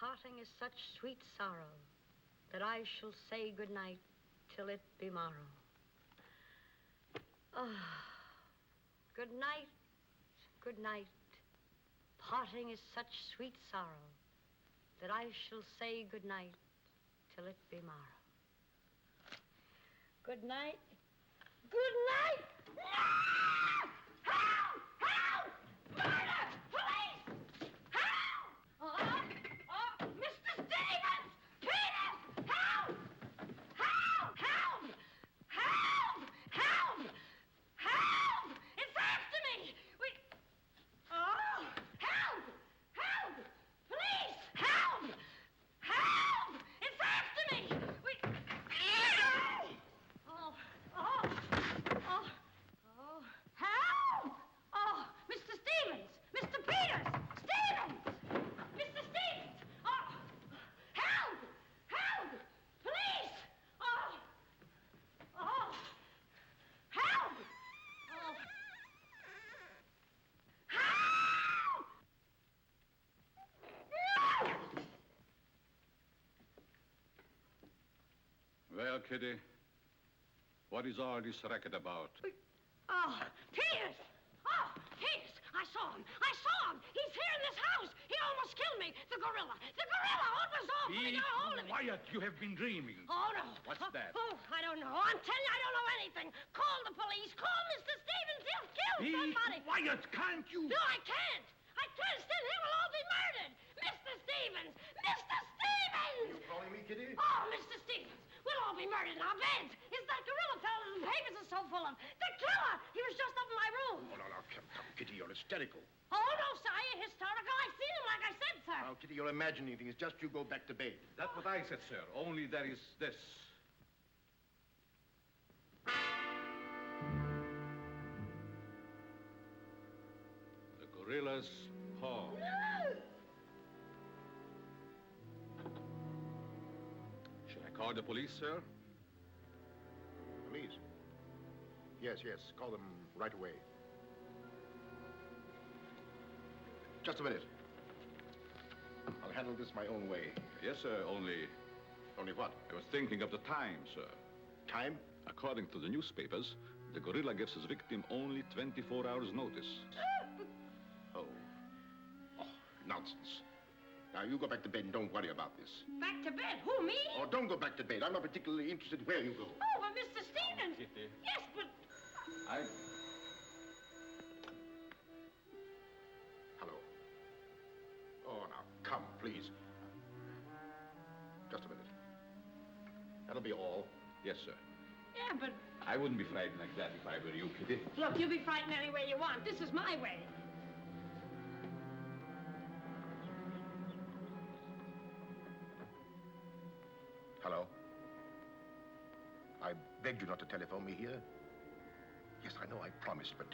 Parting is such sweet sorrow that I shall say good night till it be morrow. Good night, good night. Parting is such sweet sorrow that I shall say good night till it be morrow. Good night. Good night! No! Help! Help! Murder! Police! Help! Oh, Mr. Stevens! Peter! Help! Help! Help! Help! Help! Help! It's after me! Help! Help! Police! Help! Help! It's after me! Help! Oh, Mr. Stevens! Mr. Peters! Stevens! Mr. Stevens! Oh, help! Help! Police! Oh! Help! Oh! Help! No! Well, Kitty, what is all this racket about? Oh, Peters! Oh, Peters! I saw him! I saw him! He's here in this house! He almost killed me! The gorilla! The gorilla! Oh, it was awful! He got hold of me! Quiet! You have been dreaming. Oh, no. What's that? Oh, I don't know. I'm telling you, I don't know anything. Call the police. Call Mr. Stevens. He'll kill somebody. Be quiet, can't you? No, I can't. I can't. Then he will all be murdered. Mr. Stevens! Mr. Stevens! You calling me, Kitty? Oh, Mr. Stevens! We'll all be murdered in our beds. It's that gorilla fellow the papers are so full of. The killer! He was just up in my room. Oh, no, come, Kitty, you're hysterical. Oh, no, sir, I ain't hysterical. I've seen him, like I said, sir. Now, Kitty, you're imagining things. Just you go back to bed. That's what I said, sir. Only there is this. The gorilla's paw. Shall I call the police, sir? Police? Yes. Call them right away. Just a minute. I'll handle this my own way. Yes, sir, only Only what? I was thinking of the time, sir. Time? According to the newspapers, the gorilla gives his victim only 24 hours' notice. Oh, nonsense. Now, you go back to bed and don't worry about this. Back to bed? Who, me? Oh, don't go back to bed. I'm not particularly interested where you go. Oh, well, Mr. Stevens. Kitty. Yes, but... Hello. Oh, now, come, please. Just a minute. That'll be all. Yes, sir. Yeah, but... I wouldn't be frightened like that if I were you, Kitty. Look, you be frightened any way you want. This is my way. Hello? I begged you not to telephone me here. Yes, I know I promised, but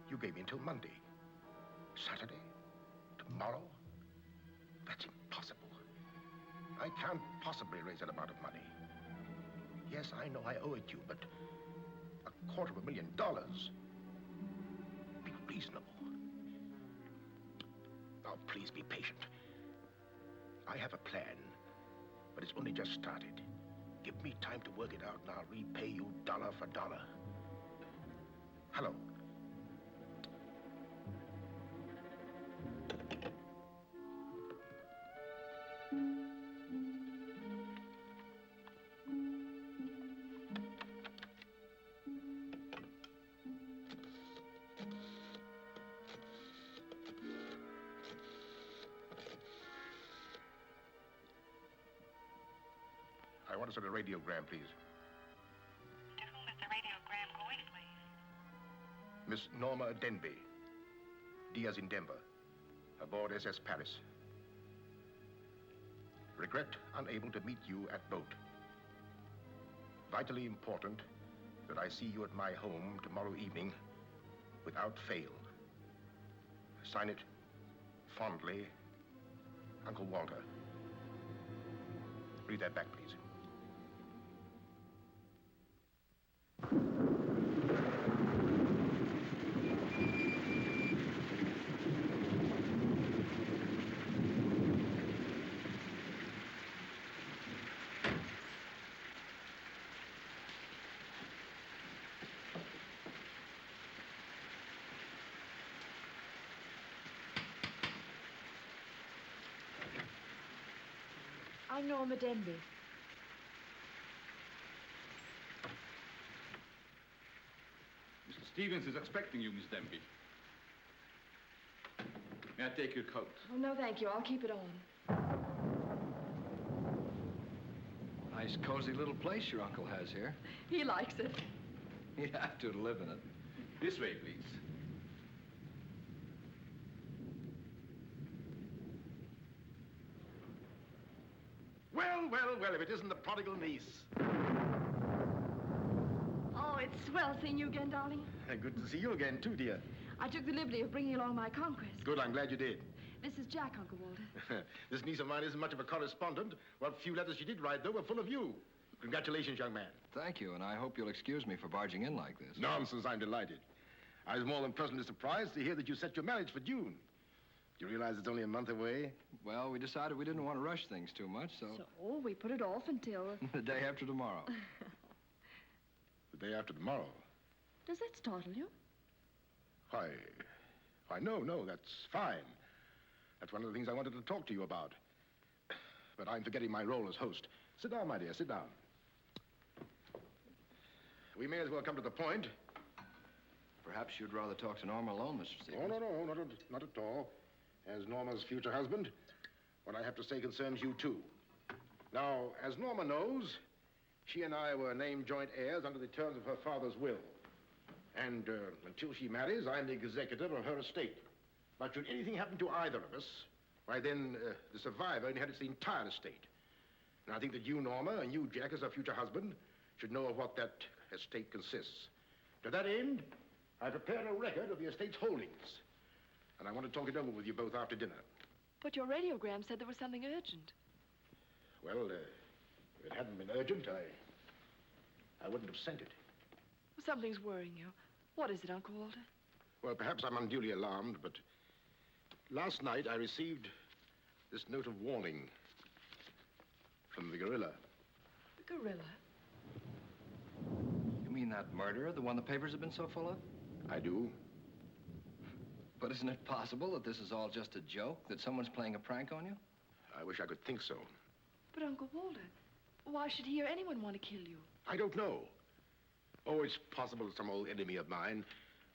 you gave me until Monday. Saturday? Tomorrow? That's impossible. I can't possibly raise that amount of money. Yes, I know I owe it you, but $250,000. Be reasonable. Now, please be patient. I have a plan, but it's only just started. Give me time to work it out, and I'll repay you dollar for dollar. Hello. I want to send a radiogram, please. To whom is the radiogram going, please? Miss Norma Denby, Diaz in Denver, aboard SS Paris. Regret unable to meet you at boat. Vitally important that I see you at my home tomorrow evening without fail. Sign it, fondly, Uncle Walter. Read that back, please. I'm Norma Denby. Mr. Stevens is expecting you, Miss Denby. May I take your coat? Oh, no, thank you. I'll keep it on. Nice, cozy little place your uncle has here. He likes it. He'd have to live in it. This way, please. Well, well, well, if it isn't the prodigal niece. Oh, it's swell seeing you again, darling. Good to see you again, too, dear. I took the liberty of bringing along my conquest. Good, I'm glad you did. This is Jack, Uncle Walter. This niece of mine isn't much of a correspondent. What few letters she did write, though, were full of you. Congratulations, young man. Thank you, and I hope you'll excuse me for barging in like this. Nonsense, I'm delighted. I was more than pleasantly surprised to hear that you set your marriage for June. Do you realize it's only a month away? Well, we decided we didn't want to rush things too much, so... So, we put it off until... the day after tomorrow. The day after tomorrow? Does that startle you? Why, no, that's fine. That's one of the things I wanted to talk to you about. But I'm forgetting my role as host. Sit down, my dear, sit down. We may as well come to the point. Perhaps you'd rather talk to Norma alone, Mr. Stevens. Oh, no, not at all. As Norma's future husband, what I have to say concerns you, too. Now, as Norma knows, she and I were named joint heirs under the terms of her father's will. And until she marries, I'm the executor of her estate. But should anything happen to either of us, why then the survivor inherits the entire estate. And I think that you, Norma, and you, Jack, as her future husband, should know of what that estate consists. To that end, I prepared a record of the estate's holdings. And I want to talk it over with you both after dinner. But your radiogram said there was something urgent. Well, if it hadn't been urgent, I wouldn't have sent it. Something's worrying you. What is it, Uncle Walter? Well, perhaps I'm unduly alarmed, but last night I received this note of warning from the gorilla. The gorilla? You mean that murderer, the one the papers have been so full of? I do. But isn't it possible that this is all just a joke, that someone's playing a prank on you? I wish I could think so. But, Uncle Walter, why should he or anyone want to kill you? I don't know. Oh, it's possible that some old enemy of mine,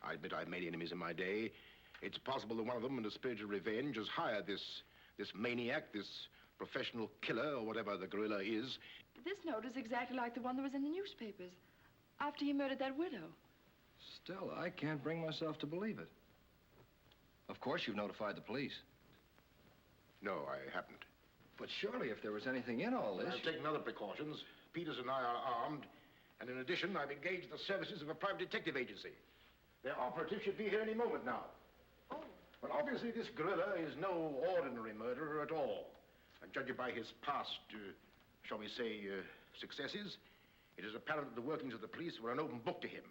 I admit I've made enemies in my day, it's possible that one of them, in a spirit of revenge, has hired this maniac, this professional killer, or whatever the gorilla is. This note is exactly like the one that was in the newspapers after he murdered that widow. Still, I can't bring myself to believe it. Of course, you've notified the police. No, I haven't. But surely, if there was anything in all this... I've taken other precautions. Peters and I are armed. And in addition, I've engaged the services of a private detective agency. Their operative should be here any moment now. Oh. But obviously, this gorilla is no ordinary murderer at all. And judging by his past, shall we say, successes, it is apparent that the workings of the police were an open book to him.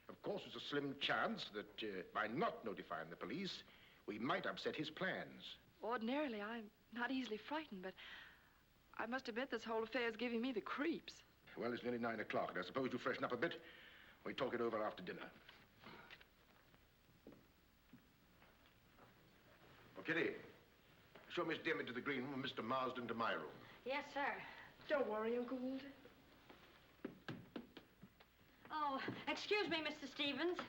Of course, there's a slim chance that by not notifying the police, we might upset his plans. Ordinarily, I'm not easily frightened, but I must admit this whole affair is giving me the creeps. Well, it's nearly 9 o'clock, and I suppose you freshen up a bit. We talk it over after dinner. Oh, Kitty, show Miss Denby to the green room and Mr. Marsden to my room. Yes, sir. Don't worry, Uncle Walter. Oh, excuse me, Mr. Stevens.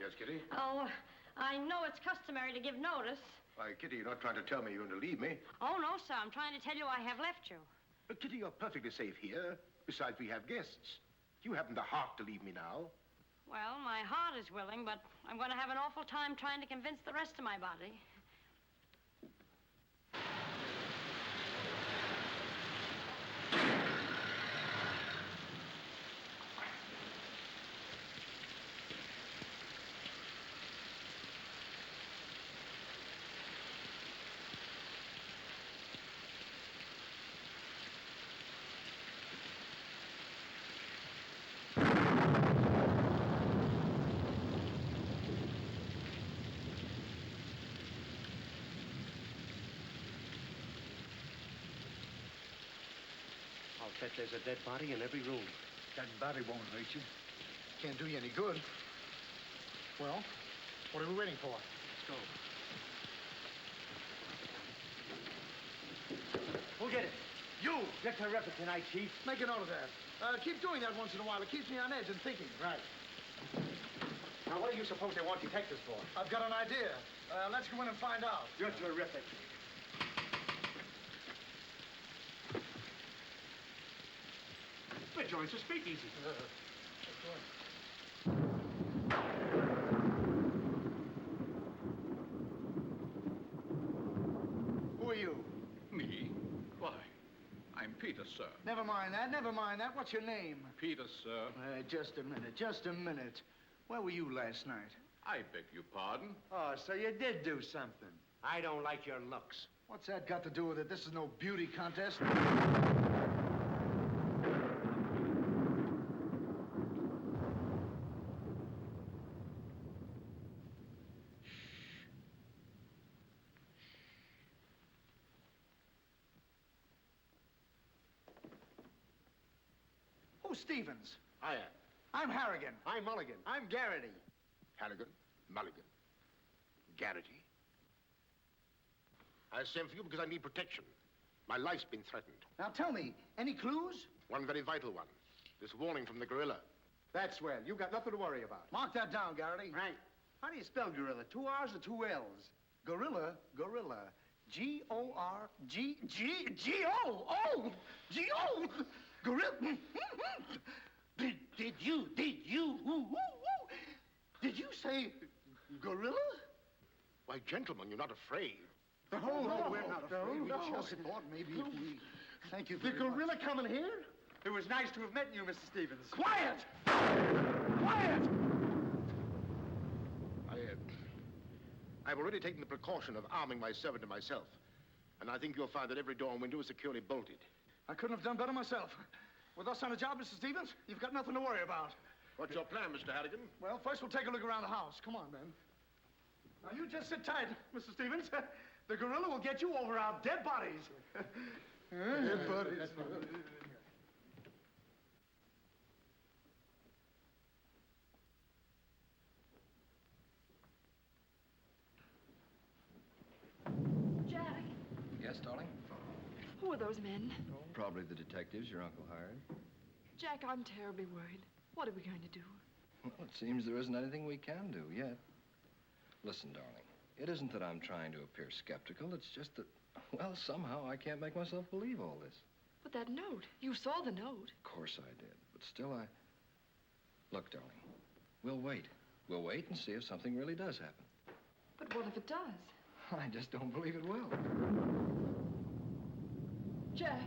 Yes, Kitty? Oh, I know it's customary to give notice. Why, Kitty, you're not trying to tell me you're going to leave me. Oh, no, sir. I'm trying to tell you I have left you. But, Kitty, you're perfectly safe here. Besides, we have guests. You haven't the heart to leave me now. Well, my heart is willing, but I'm going to have an awful time trying to convince the rest of my body. Bet there's a dead body in every room. That body won't hurt you. Can't do you any good. Well, what are we waiting for? Let's go. Who'll get it? You! You're terrific tonight, Chief. Make a note of that. Keep doing that once in a while. It keeps me on edge and thinking. Right. Now, what do you suppose they want detectives for? I've got an idea. Let's go in and find out. You're terrific. The joint's a speakeasy. Who are you? Me? Why, I'm Peter, sir. Never mind that, never mind that. What's your name? Peter, sir. Just a minute. Where were you last night? I beg your pardon. Oh, so you did do something. I don't like your looks. What's that got to do with it? This is no beauty contest. Who's Stevens? I am. I'm Harrigan. I'm Mulligan. I'm Garrity. Harrigan, Mulligan, Garrity. I sent for you because I need protection. My life's been threatened. Now tell me, any clues? One very vital one. This warning from the gorilla. That's swell. You've got nothing to worry about. Mark that down, Garrity. Right. How do you spell gorilla? 2 R's or 2 L's? Gorilla. G-O-R-G-G-G-O. G-O. Gorilla. Did you say gorilla? Why, gentlemen, you're not afraid. No, we're not afraid. We just thought maybe if we... Thank you very much. The gorilla coming here? It was nice to have met you, Mr. Stevens. Quiet! Quiet! I've already taken the precaution of arming my servant and myself. And I think you'll find that every door and window is securely bolted. I couldn't have done better myself. With us on the job, Mr. Stevens, you've got nothing to worry about. What's your plan, Mr. Harrigan? Well, first we'll take a look around the house. Come on, then. Now, you just sit tight, Mr. Stevens. The gorilla will get you over our dead bodies. Dead bodies. Jack, Yes, darling? who are those men? Probably the detectives your uncle hired. Jack, I'm terribly worried. What are we going to do? Well, it seems there isn't anything we can do yet. Listen, darling, it isn't that I'm trying to appear skeptical. It's just that, well, somehow I can't make myself believe all this. But that note, you saw the note. Of course I did, but still Look, darling, we'll wait. We'll wait and see if something really does happen. But what if it does? I just don't believe it will. Jack.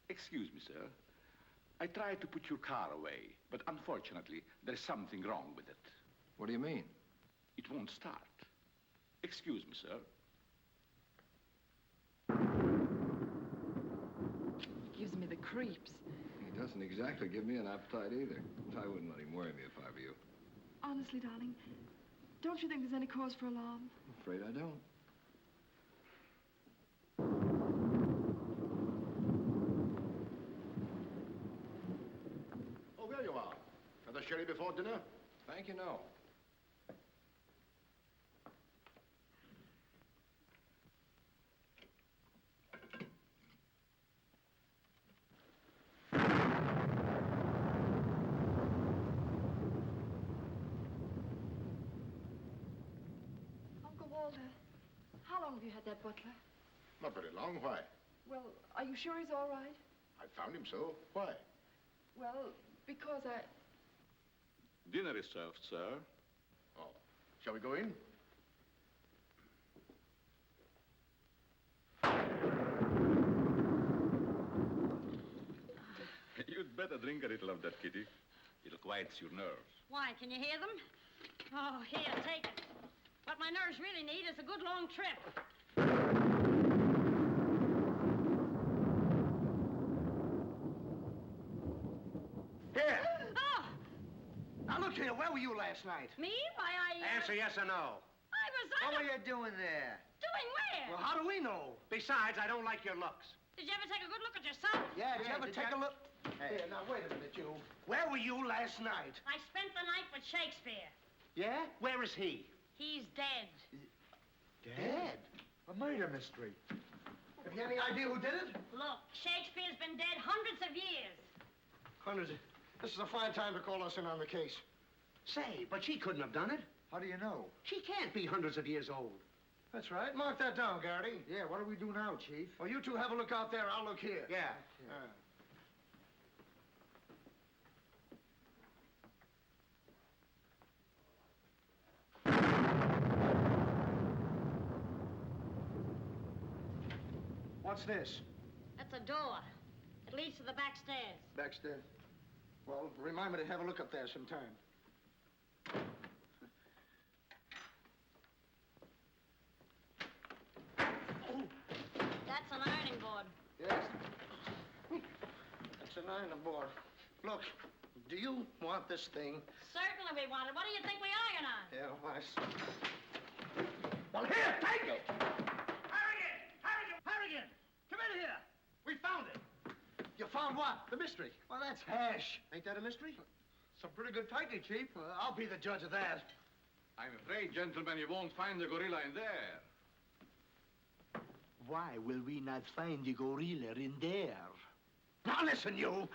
Excuse me, sir. I tried to put your car away, but unfortunately, there's something wrong with it. What do you mean? It won't start. Excuse me, sir. He gives me the creeps. He doesn't exactly give me an appetite either. I wouldn't let him worry me if I were you. Honestly, darling, don't you think there's any cause for alarm? I'm afraid I don't. Oh, there you are. Another sherry before dinner? Thank you, no. Uncle Walter, how long have you had that butler? Not very long. Why? Well, are you sure he's all right? I found him so. Why? Well, because Dinner is served, sir. Oh. Shall we go in? You'd better drink a little of that, Kitty. It'll quiet your nerves. Why, can you hear them? Oh, here, take it. What my nerves really need is a good long trip. Here. Oh, Now, look here. Where were you last night? me? Why, Answer yes or no. I What was were you doing there? doing where? Well, how do we know? Besides, I don't like your looks. Did you ever take a good look at yourself? Yeah, did you ever did take you- a look? Hey. Here, now, wait a minute, you. Where were you last night? I spent the night with Shakespeare. Yeah? Where is he? He's dead. Dead? A murder mystery. Have you any idea who did it? Look, Shakespeare's been dead hundreds of years. Hundreds. This is a fine time to call us in on the case. Say, but she couldn't have done it. How do you know? She can't be hundreds of years old. That's right. Mark that down, Garrity. Yeah, what do we do now, Chief? Well, you two have a look out there. I'll look here. Yeah. What's this? That's a door. It leads to the back stairs. Backstairs. Well, remind me to have a look up there sometime. That's an ironing board. Yes. That's an iron board. Look, do you want this thing? Certainly we want it. What do you think we iron on? Yeah, I see. Well, here, take it! Harrigan! Come in here! We found it. You found what? The mystery. Well, that's hash. Ain't that a mystery? Some pretty good fighting, Chief. I'll be the judge of that. I'm afraid, gentlemen, you won't find the gorilla in there. Why will we not find the gorilla in there? Now, listen, you.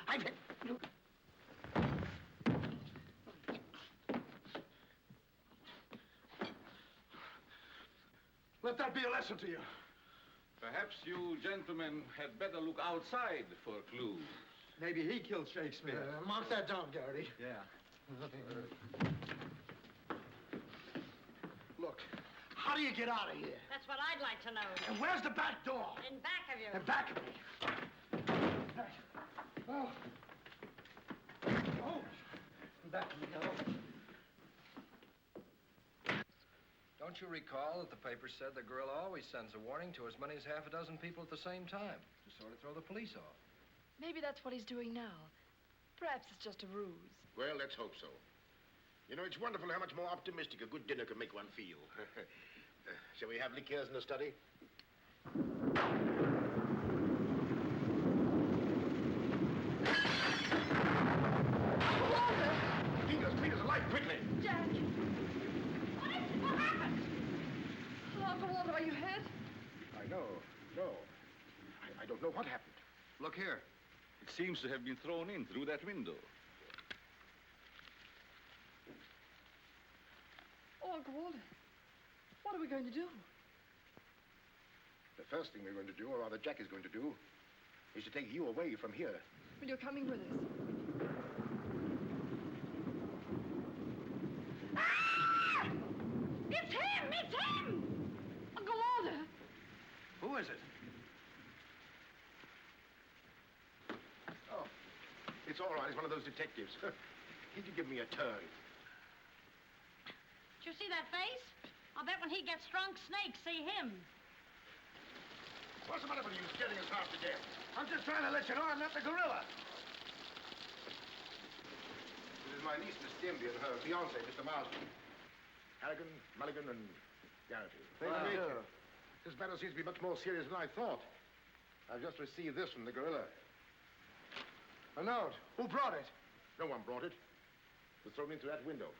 Let that be a lesson to you. Perhaps you gentlemen had better look outside for clues. Maybe he killed Shakespeare. Mark that down, Garrity. Yeah. Look, how do you get out of here? That's what I'd like to know. And where's the back door? In back of you. In back of me. Oh. Oh. Back of me, now. Don't you recall that the paper said the gorilla always sends a warning to as many as half a dozen people at the same time to sort of throw the police off? Maybe that's what he's doing now. Perhaps it's just a ruse. Well, let's hope so. You know, it's wonderful how much more optimistic a good dinner can make one feel. Shall we have liqueurs in the study? Clean us alight, quickly! Jack! What is it? What happened? Oh, Uncle Walter, are you hurt? I know. No. I don't know what happened. Look here. It seems to have been thrown in through that window. Oh, Uncle Walter, what are we going to do? The first thing we're going to do, or rather Jack is going to do, is to take you away from here. Well, you're coming with us. Ah! It's him! It's him! Uncle Walter! Who is it? Oh, it's all right. It's one of those detectives. He could give me a turn. Did you see that face? I'll bet when he gets drunk, snakes see him. What's the matter with you scaring us half to death? I'm just trying to let you know I'm not the gorilla. This is my niece, Miss Denby, and her fiancé, Mr. Marsden. Harrigan, Mulligan, and Garrity. Pleased to meet you. This matter seems to be much more serious than I thought. I've just received this from the gorilla. A note. Who brought it? No one brought it. It was thrown in through that window.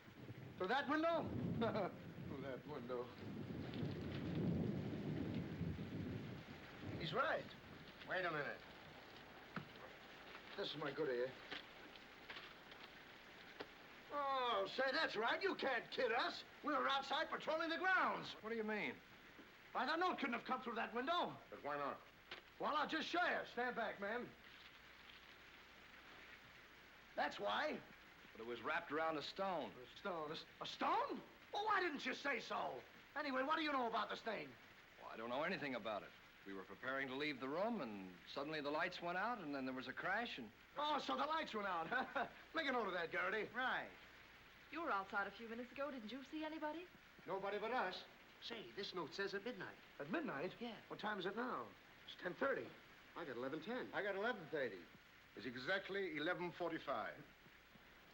Through that window? Through that window. He's right. Wait a minute. This is my good ear. Oh, say, that's right. You can't kid us. We were outside patrolling the grounds. What do you mean? Why, that note couldn't have come through that window. But why not? Well, I'll just show you. Stand back, man. That's why. But it was wrapped around a stone. A stone. A stone? Well, why didn't you say so? Anyway, what do you know about this thing? Well, I don't know anything about it. We were preparing to leave the room, and suddenly the lights went out, and then there was a crash, and... Oh, so the lights went out. Make a note of that, Garrity. Right. You were outside a few minutes ago. Didn't you see anybody? Nobody but us. Say, this note says at midnight. At midnight? Yeah. What time is it now? It's 10:30. I got 11:10. I got 11:30. It's exactly 11:45.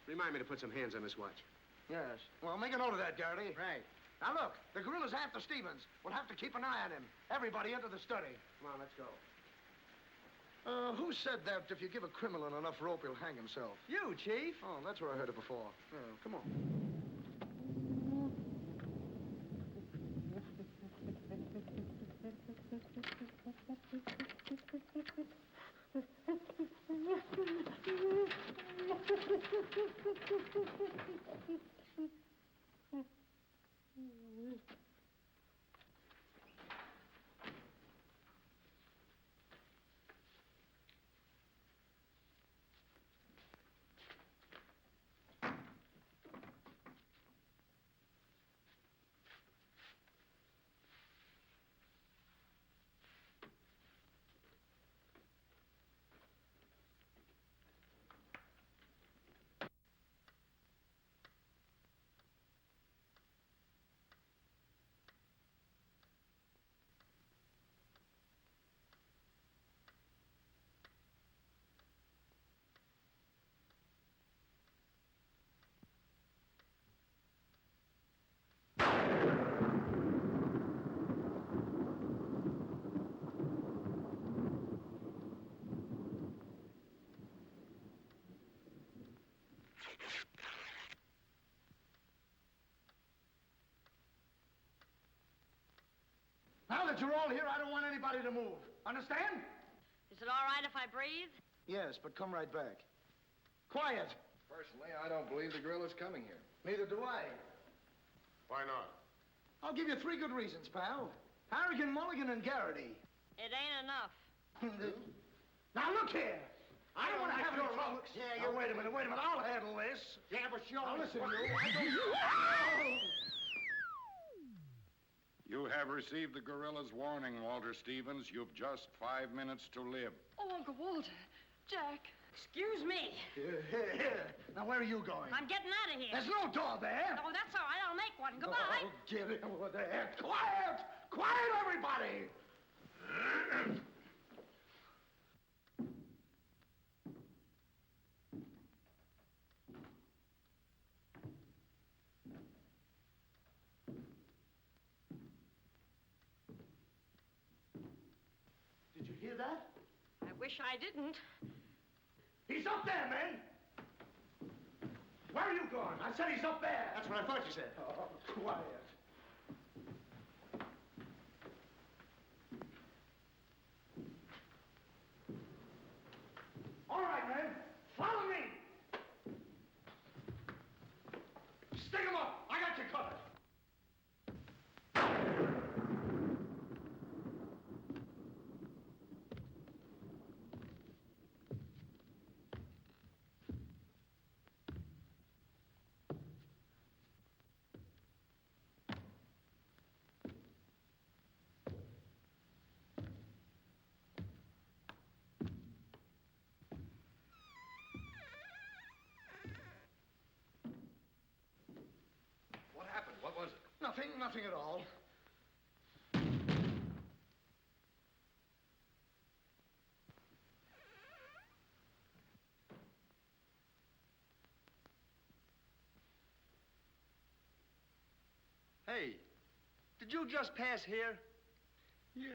Remind me to put some hands on this watch. Yes. Well, make a note of that, Garrity. Right. Now, look, the gorilla's after Stevens. We'll have to keep an eye on him. Everybody into the study. Come on, let's go. Who said that if you give a criminal enough rope, he'll hang himself? You, Chief. Oh, that's where I heard it before. Come on. that you're all here, I don't want anybody to move. Understand? Is it all right if I breathe? Yes, but come right back. Quiet. Personally, I don't believe the gorilla's coming here. Neither do I. Why not? I'll give you 3 good reasons, pal. Harrigan, Mulligan, and Garrity. It ain't enough. Now, look here. I don't want to have any trouble. Yeah, you wait a minute. I'll handle this. Yeah, but sure. Now, listen, you. You have received the gorilla's warning, Walter Stevens. You've just 5 minutes to live. Oh, Uncle Walter. Jack. Excuse me. Here. Now, where are you going? I'm getting out of here. There's no door there. Oh, that's all right. I'll make one. Goodbye. Oh, get it over there. Quiet! Quiet, everybody! Did you hear that? I wish I didn't. He's up there, man! Where are you going? I said he's up there. That's what I thought you said. Oh, quiet. All right, man. Follow me. Stick him up. I got you covered. What happened? What was it? Nothing at all. Hey, did you just pass here? Yes.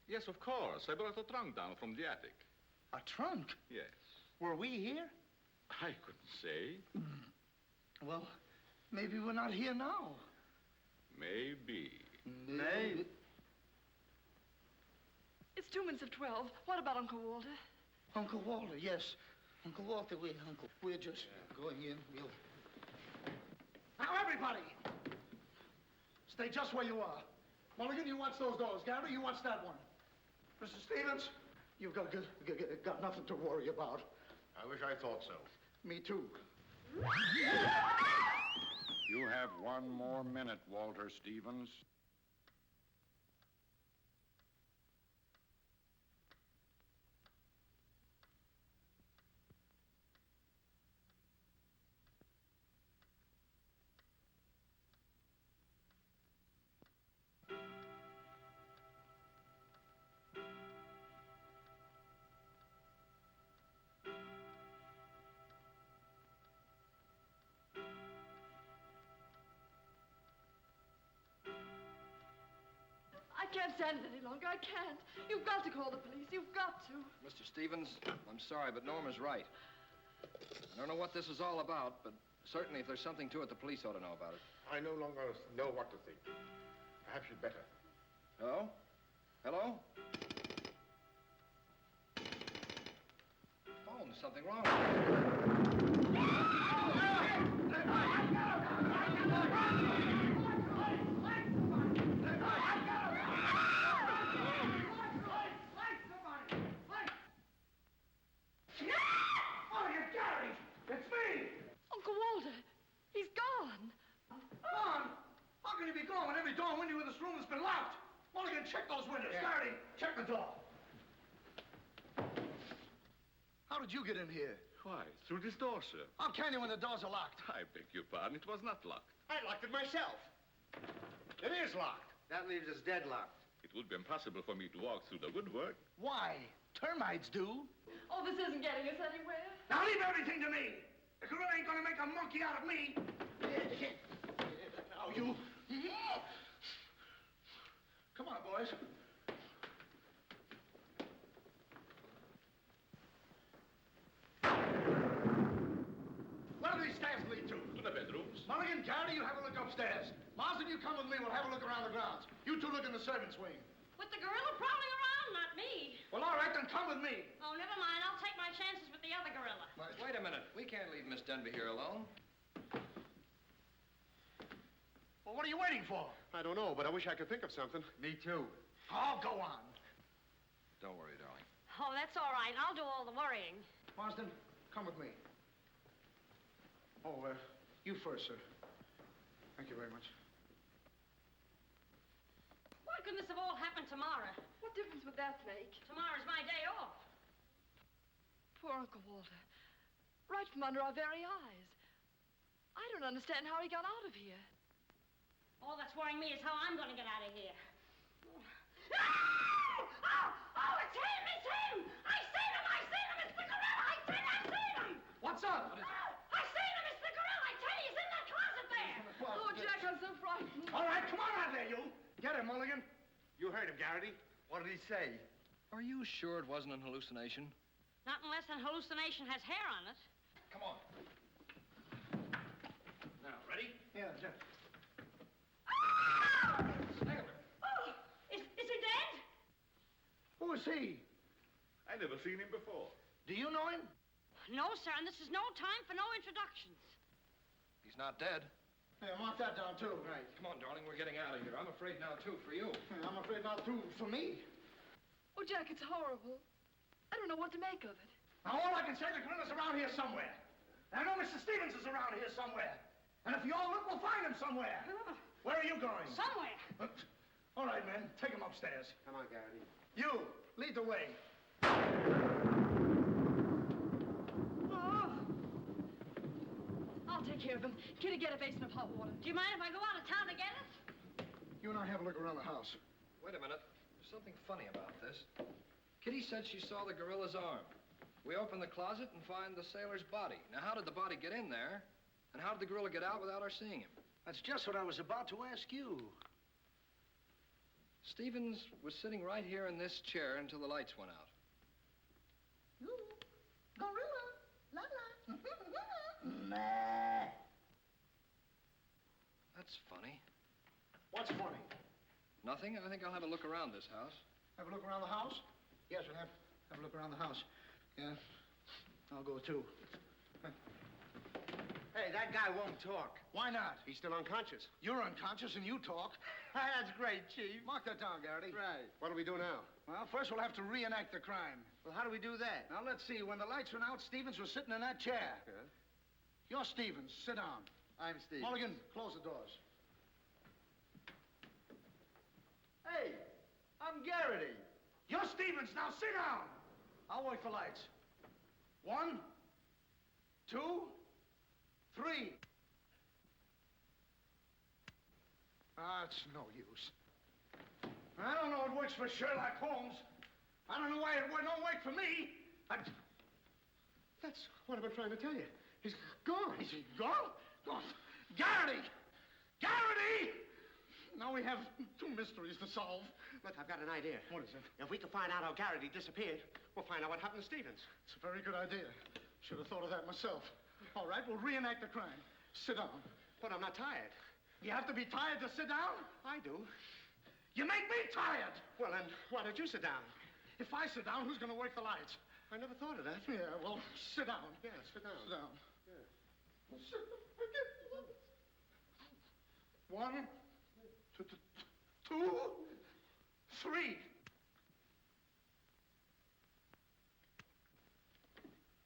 Yes, of course. I brought a trunk down from the attic. A trunk? Yes. Were we here? I couldn't say. Well, maybe we're not here now. Maybe. Maybe. It's 2 minutes of 12. What about Uncle Walter? Uncle Walter, yes. Uncle Walter, we're just going in. Now, everybody! Stay just where you are. Mulligan, you watch those doors. Garrity, you watch that one. Mr. Stevens, you've got nothing to worry about. I wish I thought so. Me too. You have 1 more minute, Walter Stevens. I can't stand it any longer. I can't. You've got to call the police. You've got to. Mr. Stevens, I'm sorry, but Norma's right. I don't know what this is all about, but certainly if there's something to it, the police ought to know about it. I no longer know what to think. Perhaps you'd better. Hello? Hello? Phone, there's something wrong with it. Uncle Walter, he's gone. Gone? How can he be gone when every door and window in this room has been locked? Mulligan, check those windows. Garrity, check the door. How did you get in here? Why, through this door, sir. How can you when the doors are locked? I beg your pardon. It was not locked. I locked it myself. It is locked. That leaves us deadlocked. It would be impossible for me to walk through the woodwork. Why? Termites do. Oh, this isn't getting us anywhere. Now leave everything to me. The gorilla ain't gonna make a monkey out of me. Now you. Come on, boys. Where do these stairs lead to? To the bedrooms. Mulligan, Garrity, you have a look upstairs. Marsden, you come with me. We'll have a look around the grounds. You two look in the servants' wing. With the gorilla prowling around, not me. Well, all right, then come with me. Oh, never mind. I'll take my chances with the other gorilla. Wait a minute. We can't leave Miss Denby here alone. Well, what are you waiting for? I don't know, but I wish I could think of something. Me too. Oh, go on. Don't worry, darling. Oh, that's all right. I'll do all the worrying. Marsden, come with me. Oh, you first, sir. Thank you very much. Why couldn't this have all happened tomorrow? What difference would that make? Tomorrow's my day off. Poor Uncle Walter. Right from under our very eyes. I don't understand how he got out of here. All that's worrying me is how I'm going to get out of here. Oh, it's him! It's him! I seen him! I seen him! It's the gorilla! I tell you, I seen him! What's up? I seen him! It's the gorilla! I tell you, he's in that closet there! Oh, Jack, I'm so frightened. All right, come on out there, you. Get him, Mulligan. You heard him, Garrity. What did he say? Are you sure it wasn't an hallucination? Not unless an hallucination has hair on it. Come on. Now, ready? Yeah, Jeff. Oh, is he dead? Who is he? I never seen him before. Do you know him? No, sir, and this is no time for no introductions. He's not dead. Yeah, mark that down, too. Right. Come on, darling. We're getting out of here. I'm afraid now, too, for you. Yeah, I'm afraid not, too, for me. Oh, Jack, it's horrible. I don't know what to make of it. Now, all I can say, the gorilla's around here somewhere. And I know Mr. Stevens is around here somewhere. And if you all look, we'll find him somewhere. Where are you going? Somewhere. All right, men. Take him upstairs. Come on, Garrity. You, lead the way. Oh. I'll take care of him. Kitty, get a basin of hot water. Do you mind if I go out of town to get it? You and I have a look around the house. Wait a minute. There's something funny about this. Kitty said she saw the gorilla's arm. We open the closet and find the sailor's body. Now, how did the body get in there? And how did the gorilla get out without our seeing him? That's just what I was about to ask you. Stevens was sitting right here in this chair until the lights went out. You, gorilla, la la. That's funny. What's funny? Nothing. I think I'll have a look around this house. Have a look around the house? Yes, we'll have a look around the house. Yeah, I'll go too. Hey, that guy won't talk. Why not? He's still unconscious. You're unconscious and you talk. That's great, Chief. Mark that down, Garrity. Right. What do we do now? Well, first we'll have to reenact the crime. Well, how do we do that? Now, let's see. When the lights went out, Stevens was sitting in that chair. Yeah. You're Stevens. Sit down. I'm Steve. Mulligan, close the doors. Hey, I'm Garrity. You're Stevens. Now, sit down. I'll wait for lights. 1, 2, 3. It's no use. I don't know it works for Sherlock Holmes. I don't know why it don't work for me. That's what I've been trying to tell you. He's gone. Is he gone? Gone. Garrity! Garrity! Now we have 2 mysteries to solve. Look, I've got an idea. What is it? If we can find out how Garrity disappeared, we'll find out what happened to Stevens. It's a very good idea. Should have thought of that myself. All right, we'll reenact the crime. Sit down. But I'm not tired. You have to be tired to sit down? I do. You make me tired! Well, then, why don't you sit down? If I sit down, who's going to work the lights? I never thought of that. Yeah, well, sit down. Yeah, sit down. Sit down. Yeah. Sit down. 1, 2, 3.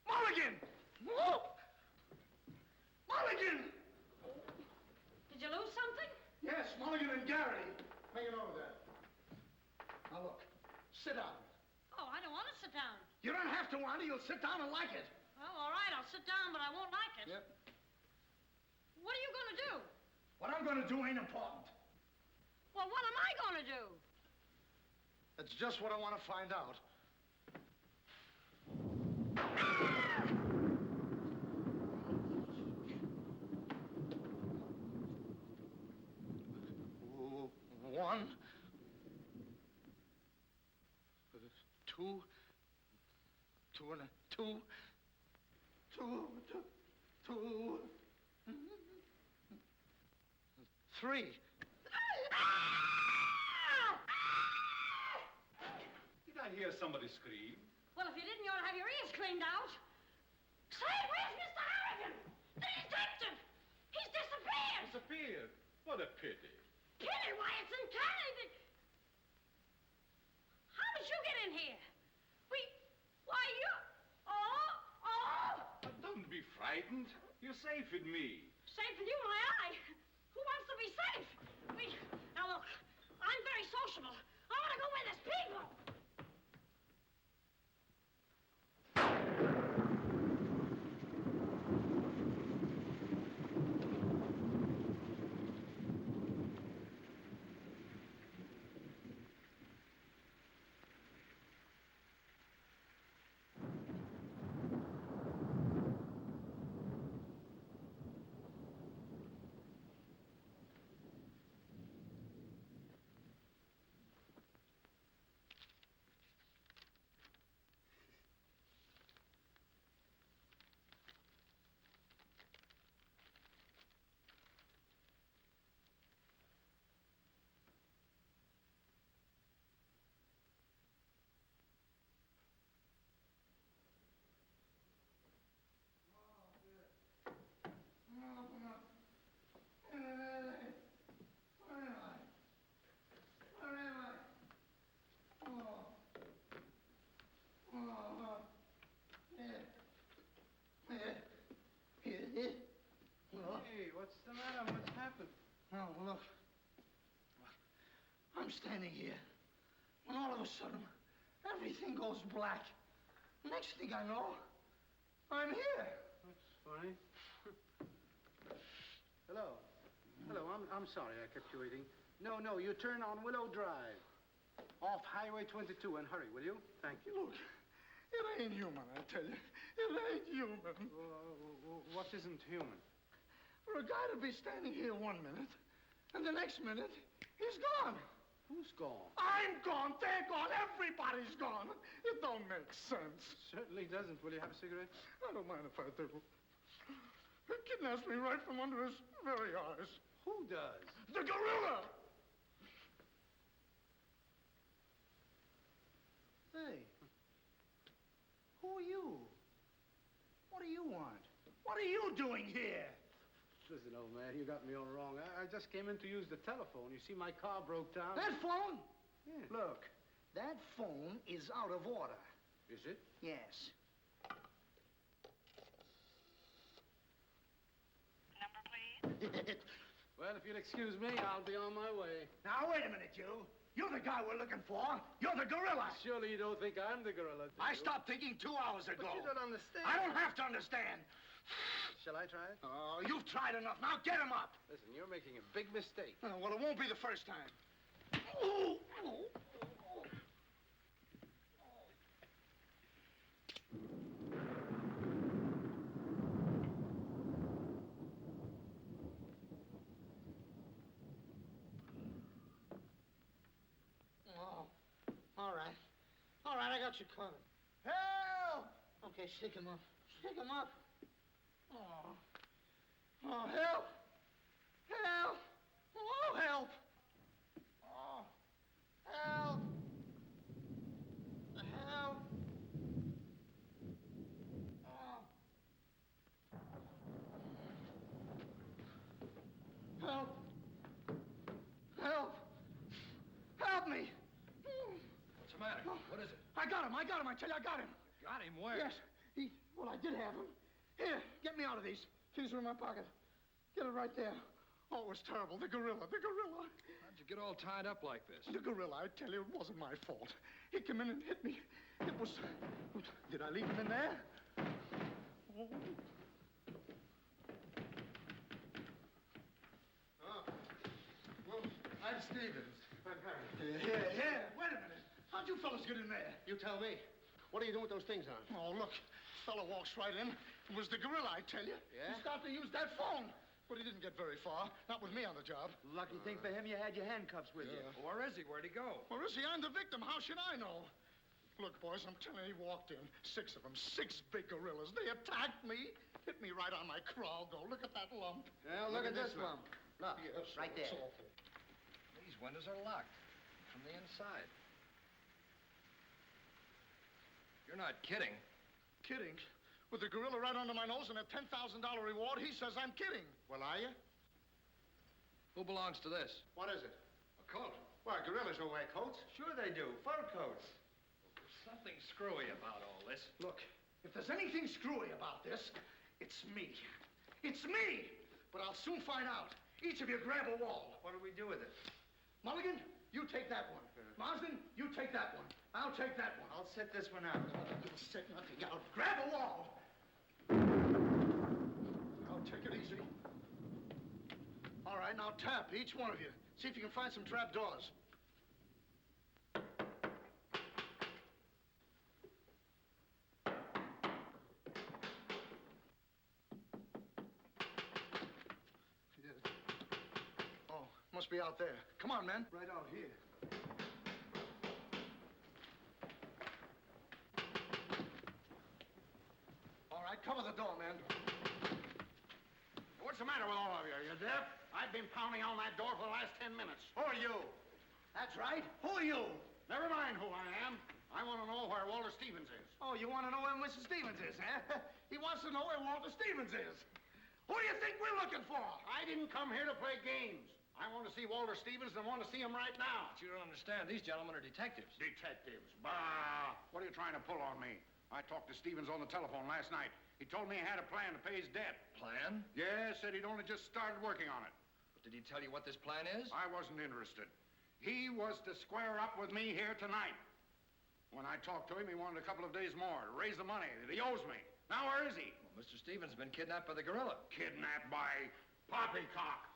Mulligan! Mulligan! Did you lose something? Yes, Mulligan and Garrity. Make a note of that. Now look, sit down. Oh, I don't want to sit down. You don't have to, Wanda. You'll sit down and like it. Well, all right, I'll sit down, but I won't like it. Yep. What are you going to do? What I'm going to do ain't important. Well, what am I going to do? That's just what I want to find out. One, 2, 2 and 2, 3. hear somebody scream. Well, if you didn't, you ought to have your ears cleaned out. Say, where's Mr. Harrigan? The detective! He's disappeared! Disappeared? What a pity. Pity? Why, it's uncanny. How did you get in here? Why, you... Oh! Don't be frightened. You're safe with me. Safe with you, my eye. Who wants to be safe? Now, look, I'm very sociable. I want to go where there's people. Hey, what's the matter? What's happened? Oh, look. I'm standing here, when all of a sudden, everything goes black. Next thing I know, I'm here. That's funny. Hello. Hello, I'm sorry I kept you waiting. No, you turn on Willow Drive. Off Highway 22 and hurry, will you? Thank you. Look, it ain't human, I tell you. It ain't human. What isn't human? For a guy to be standing here 1 minute, and the next minute, he's gone. Who's gone? I'm gone. They're gone. Everybody's gone. It don't make sense. Certainly doesn't. Will you have a cigarette? I don't mind if I do. He kidnaps me right from under his very eyes. Who does? The gorilla! Hey. Who are you? What do you want? What are you doing here? Listen, old man, you got me all wrong. I just came in to use the telephone. You see, my car broke down. That phone? Yeah. Look, that phone is out of order. Is it? Yes. Number, please. Well, if you'll excuse me, I'll be on my way. Now, wait a minute, you. You're the guy we're looking for. You're the gorilla. Surely you don't think I'm the gorilla, do you? I stopped thinking 2 hours ago. But you don't understand. I don't have to understand. Shall I try it? Oh, you've tried enough. Now get him up. Listen, you're making a big mistake. Well, it won't be the first time. Oh, all right. All right, I got you covered. Help! Okay, shake him up. Shake him up. Oh, help! Help! Oh, help! Oh, help! Help! Oh. Help! Help! Help me! What's the matter? What is it? I got him, I tell you, I got him. Got him where? Yes, well, I did have him. Here, get me out of these. Keys are in my pocket. Get it right there. Oh, it was terrible. The gorilla. How'd you get all tied up like this? The gorilla, I tell you, it wasn't my fault. He came in and hit me. It was... Did I leave him in there? Oh. Well, I'm Stevens. I'm Harry. Here, wait a minute. How'd you fellas get in there? You tell me. What are you doing with those things on? Oh, look. Fellow walks right in. It was the gorilla, I tell you. Yeah? He started to use that phone. But he didn't get very far. Not with me on the job. Lucky thing for him, you had your handcuffs with you. Where is he? Where'd he go? Where is he? I'm the victim. How should I know? Look, boys, I'm telling you, he walked in. 6 of them. 6 big gorillas. They attacked me. Hit me right on my crawl go. Look at that lump. Well, look at this lump. Look, yes, right there. It's awful. These windows are locked from the inside. You're not kidding. Kidding? With the gorilla right under my nose and a $10,000 reward, he says I'm kidding. Well, are you? Who belongs to this? What is it? A coat. Well, gorillas don't wear coats. Sure they do. Fur coats. There's something screwy about all this. Look, if there's anything screwy about this, it's me. It's me! But I'll soon find out. Each of you grab a wall. What do we do with it? Mulligan, you take that one. Marsden, you take that one. I'll take that one. I'll set this one out. You'll set nothing out. Grab a wall. I'll take it easy. All right, now tap, each one of you. See if you can find some trap doors. Oh, must be out there. Come on, men. Right out here. All right, cover the door, man. What's the matter with all of you? You deaf? I've been pounding on that door for the last 10 minutes. Who are you? That's right. Who are you? Never mind who I am. I want to know where Walter Stevens is. Oh, you want to know where Mr. Stevens is, huh? He wants to know where Walter Stevens is. Who do you think we're looking for? I didn't come here to play games. I want to see Walter Stevens and want to see him right now. But you don't understand. These gentlemen are detectives. Detectives? Bah! What are you trying to pull on me? I talked to Stevens on the telephone last night. He told me he had a plan to pay his debt. Plan? Yes, said he'd only just started working on it. But did he tell you what this plan is? I wasn't interested. He was to square up with me here tonight. When I talked to him, he wanted a couple of days more to raise the money that he owes me. Now, where is he? Well, Mr. Stevens has been kidnapped by the gorilla. Kidnapped by poppycock.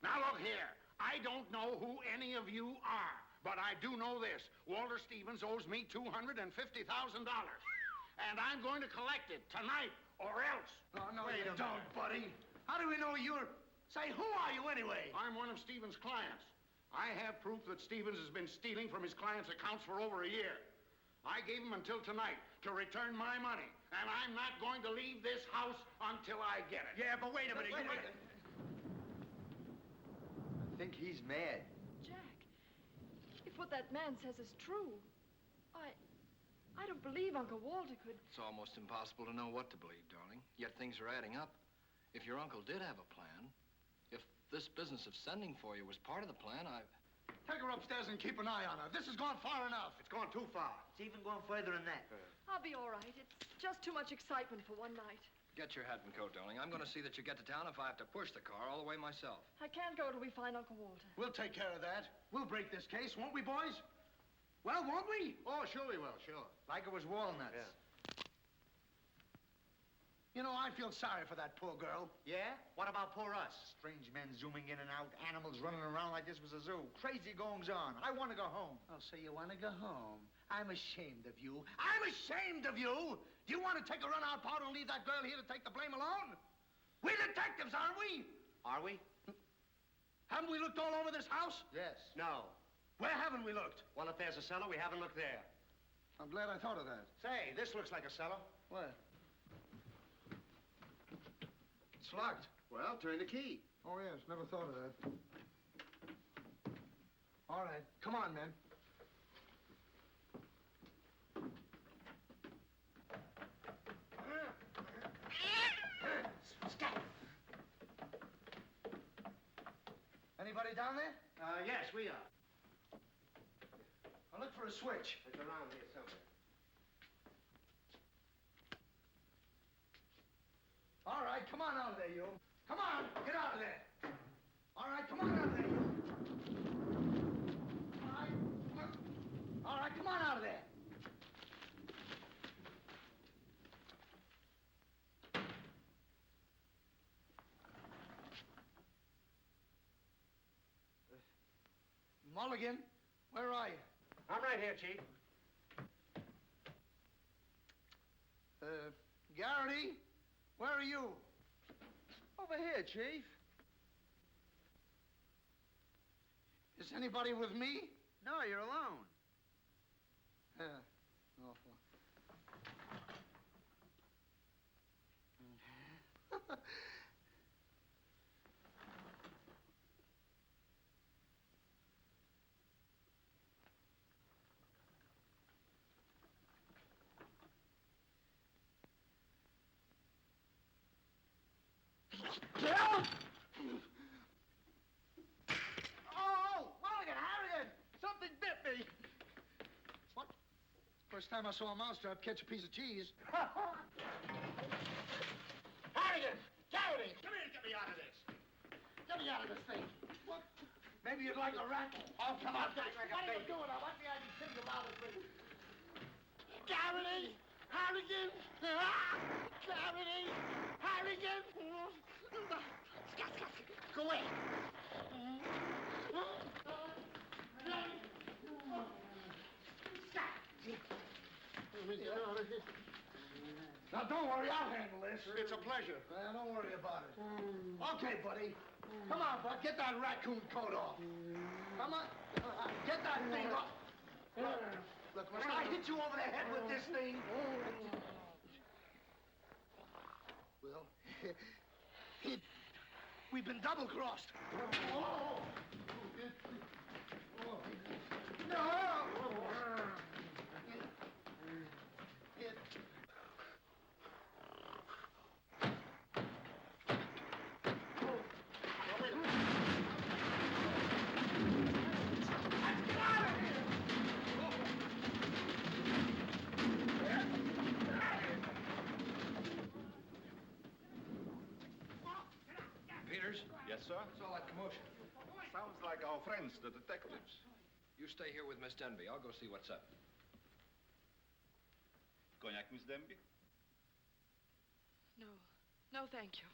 Now, look here. I don't know who any of you are, but I do know this. Walter Stevens owes me $250,000. And I'm going to collect it tonight, or else. Oh, no, Wait you a don't, minute. buddy. How do we know you're... Say, who are you anyway? I'm one of Stevens' clients. I have proof that Stevens has been stealing from his clients' accounts for over a year. I gave him until tonight to return my money, and I'm not going to leave this house until I get it. Yeah, but wait a minute. Wait a minute. I think he's mad. Jack, if what that man says is true, I don't believe Uncle Walter could... It's almost impossible to know what to believe, darling. Yet things are adding up. If your uncle did have a plan, if this business of sending for you was part of the plan, Take her upstairs and keep an eye on her. This has gone far enough. It's gone too far. It's even gone further than that. I'll be all right. It's just too much excitement for one night. Get your hat and coat, darling. I'm going to see that you get to town if I have to push the car all the way myself. I can't go till we find Uncle Walter. We'll take care of that. We'll break this case, won't we, boys? Well, won't we? Oh, sure we will, sure. Like it was walnuts. Yeah. You know, I feel sorry for that poor girl. Yeah? What about poor us? Strange men zooming in and out, animals running around like this was a zoo. Crazy goings on. I want to go home. Oh, so you want to go home? I'm ashamed of you. I'm ashamed of you! Do you want to take a run-out powder and leave that girl here to take the blame alone? We're detectives, aren't we? Are we? Haven't we looked all over this house? Yes. No. Where haven't we looked? Well, if there's a cellar, we haven't looked there. I'm glad I thought of that. Say, this looks like a cellar. What? It's locked. Well, turn the key. Oh, yes. Never thought of that. All right. Come on, men. Anybody down there? Yes, we are. I'll look for a switch. It's around here somewhere. All right, come on out of there, you. Come on, get out of there. All right, come on out of there, you. All right, come on out of there. Mulligan, where are you? I'm right here, Chief. Garrity, where are you? Over here, Chief. Is anybody with me? No, you're alone. Awful. Last time I saw a mousetrap catch a piece of cheese. Harrigan! Garrity! Come here and get me out of this. Get me out of this thing. What? Maybe you'd like a rat? Oh, come on. What are you doing? I want the idea to think about it. Garrity! Harrigan! Garrity! Harrigan! Go away. Now, don't worry, I'll handle this. It's a pleasure. Well, don't worry about it. Okay, buddy. Come on, bud. Get that raccoon coat off. Come on. Get that thing off. Look, when I hit you over the head with this thing... Well, we've been double-crossed. No! Peters? Yes, sir? What's all that commotion? Sounds like our friends, the detectives. You stay here with Miss Denby. I'll go see what's up. Cognac, Miss Denby? No. No, thank you.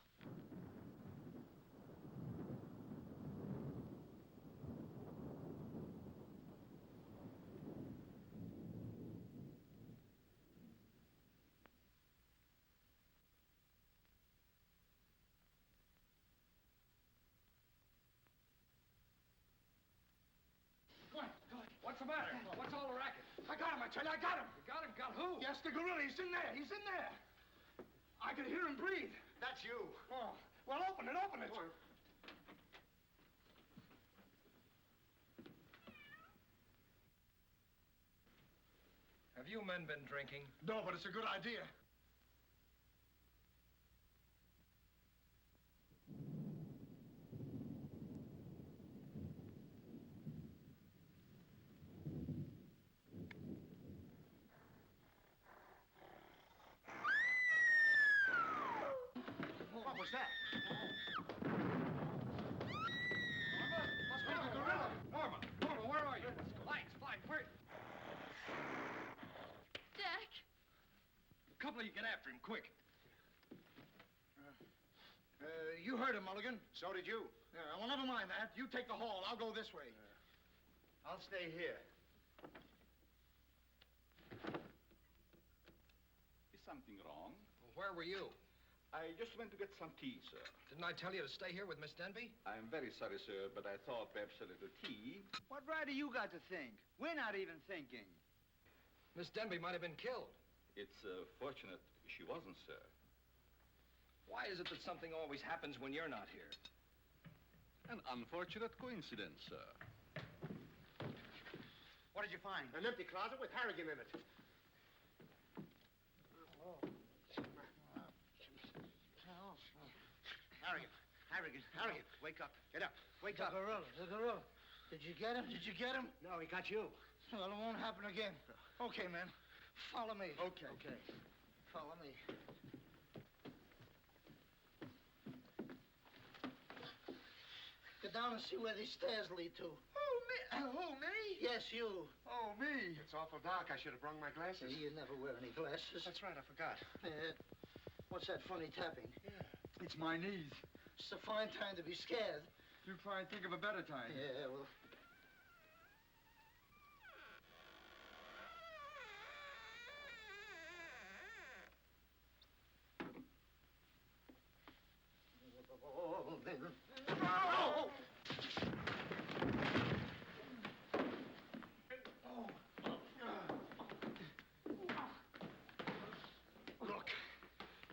What's the matter? What's all the racket? I got him, I tell you, I got him. You got him? Got who? Yes, the gorilla. He's in there. He's in there. I could hear him breathe. That's you. Oh, well, open it, open it. Have you men been drinking? No, but it's a good idea. What was that? Must be the gorilla. Norma, where are you? Lights, flying, where? Jack! A couple of you get after him, quick. You heard him, Mulligan. So did you. Yeah, well, never mind that. You take the hall. I'll go this way. I'll stay here. Is something wrong? Well, where were you? I just went to get some tea, sir. Didn't I tell you to stay here with Miss Denby? I'm very sorry, sir, but I thought perhaps a little tea. What right do you got to think? We're not even thinking. Miss Denby might have been killed. It's fortunate she wasn't, sir. Why is it that something always happens when you're not here? An unfortunate coincidence, sir. What did you find? An empty closet with Harrigan in it. Harrigan, wake up. Get up. Wake up. The gorilla. Did you get him? Did you get him? No, he got you. Well, it won't happen again. Okay, man. Follow me. Okay. Follow me. Get down and see where these stairs lead to. Who, me? Yes, you. Oh, me. It's awful dark. I should have brung my glasses. You never wear any glasses. That's right, I forgot. What's that funny tapping? It's my knees. It's a fine time to be scared. You try and think of a better time. Yeah, well...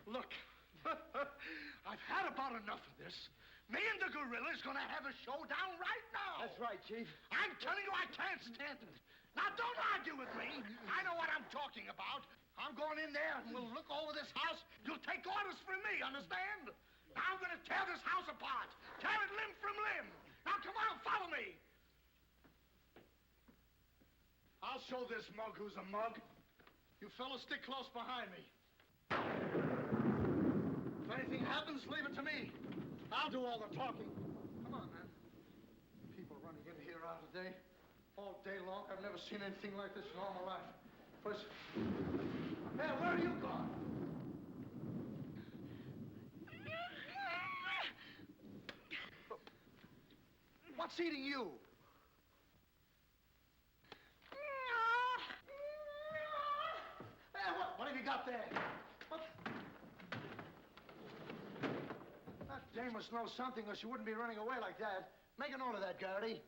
Look. I've had about enough of this. Me and the gorilla's gonna have a showdown right now. That's right, Chief. I'm telling you, I can't stand it. Now, don't argue with me. I know what I'm talking about. I'm going in there and we'll look over this house. You'll take orders from me, understand? Now I'm gonna tear this house apart. Tear it limb from limb. Now, come on, follow me. I'll show this mug who's a mug. You fellas stick close behind me. If anything happens, leave it to me. I'll do all the talking. Come on, man. People running in here out of day. All day long. I've never seen anything like this in all my life. First... Hey, where are you going? What's eating you? Hey, what have you got there? What? That dame must know something or she wouldn't be running away like that. Make a note of that, Garrity.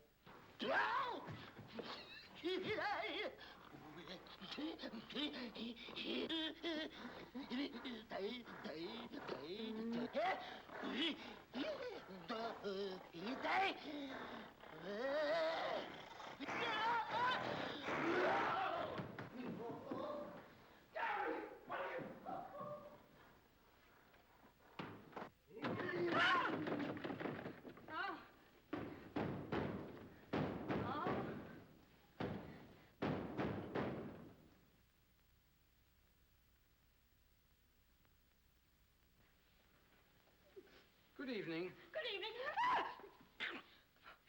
Good evening. Good evening.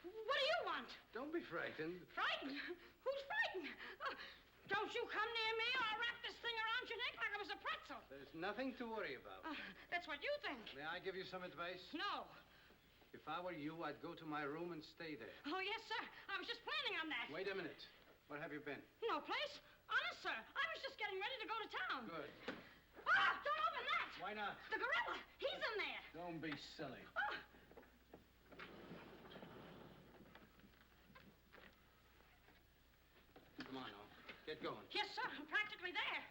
What do you want? Don't be frightened. Frightened? Who's frightened? Don't you come near me or I'll wrap this thing around your neck like it was a pretzel. There's nothing to worry about. That's what you think. May I give you some advice? No. If I were you, I'd go to my room and stay there. Oh, yes, sir. I was just planning on that. Wait a minute. Where have you been? No place. Honest, sir. I was just getting ready to go to town. Good. Don't open that. Why not? The gorilla. He's in there. Don't be silly. Come on, now. Get going. Yes, sir. I'm practically there.